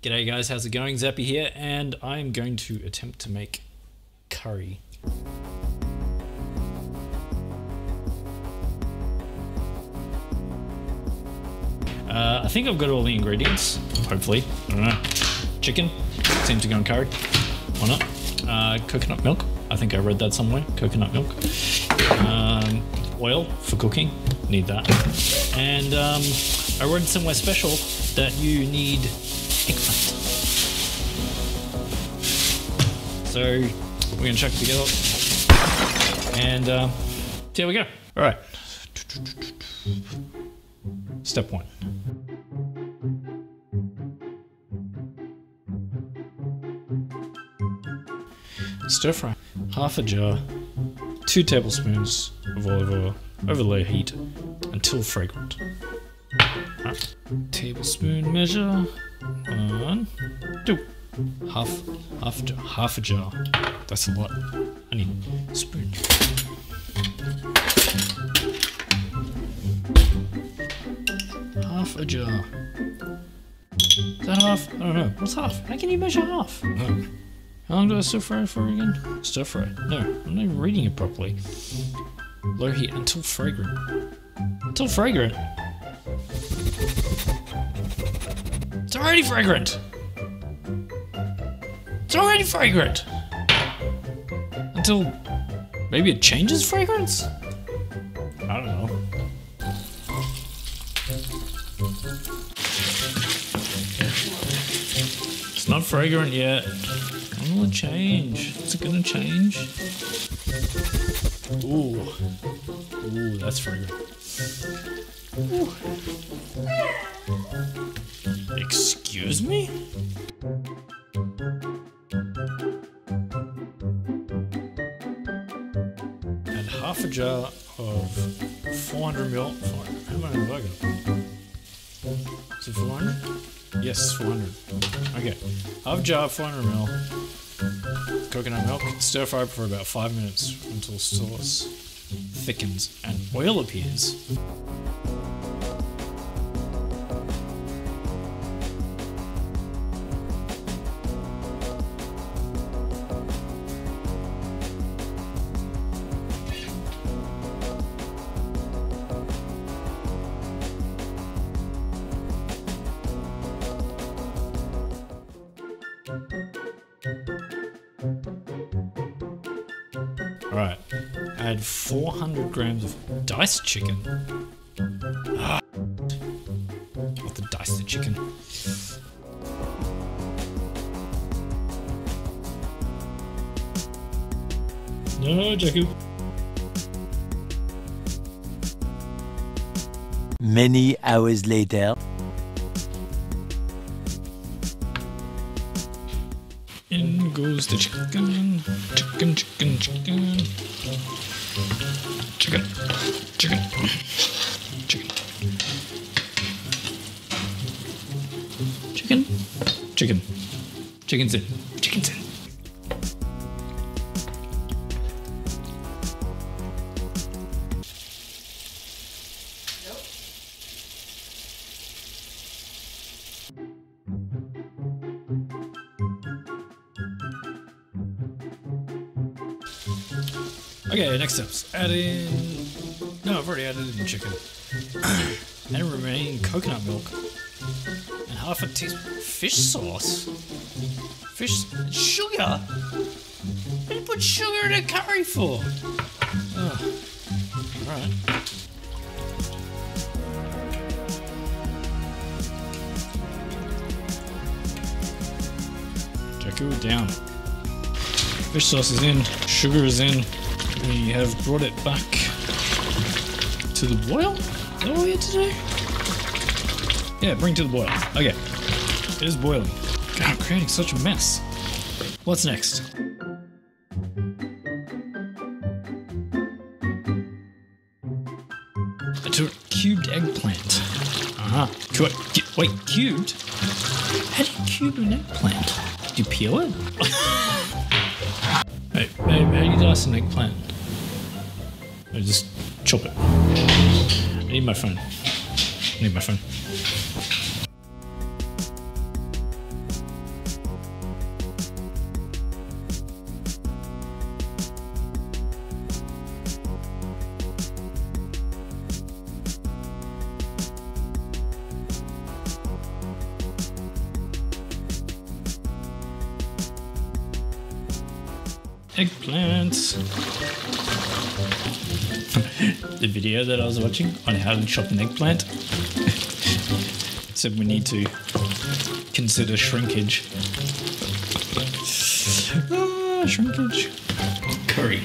G'day guys, how's it going? Zeppy here, and I'm going to attempt to make curry. I think I've got all the ingredients, hopefully. I don't know. Chicken, seems to go in curry. Why not? Coconut milk, I think I read that somewhere. Coconut milk. Oil for cooking, need that. And I read somewhere special that you need eggplant. So we're gonna chuck it together, and here we go. All right. Step one. Stir fry half a jar, 2 tablespoons of olive oil over low heat until fragrant. Right. Tablespoon measure. 1, 2. Half a jar. That's a lot. I need a spoon. Half a jar. Is that half? I don't know. What's half? How can you measure half? Oh. How long do I stir fry for again? Stir fry. No, I'm not even reading it properly. Low heat until fragrant. Until fragrant. It's already fragrant. It's already fragrant. Until maybe it changes fragrance? I don't know. It's not fragrant yet. When will it change? Is it gonna change? Ooh. Ooh, that's fragrant. Ooh. Excuse me? Add half a jar of 400 ml. How many have I got? Is it 400? Yes, 400. Okay. Half a jar of 400 ml coconut milk. Stir fry for about 5 minutes until sauce thickens and oil appears. Alright, add 400 grams of diced chicken. Ah, not the diced chicken. No, Jakku. Many hours later. In goes the chicken. Chicken, chicken, chicken. Chicken. Chicken. Chicken. Chicken. Chicken. Chicken's in. Chicken's in. Okay, next steps. Add in... No, I've already added in the chicken. Add in remaining coconut milk. And half a teaspoon fish sauce. Fish... Sugar? What do you put sugar in a curry for? Oh. Alright. Jakku down. Fish sauce is in. Sugar is in. We have brought it back to the boil? Is that what we had to do? Yeah, bring to the boil. Okay. It is boiling. God, I'm creating such a mess. What's next? I took cubed eggplant. Wait, cubed? How do you cube an eggplant? Do you peel it? Hey, how do you dice an eggplant? I just chop it. I need my phone. I need my phone. Eggplants. The video that I was watching on how to chop an eggplant said we need to consider shrinkage. Shrinkage. Curry.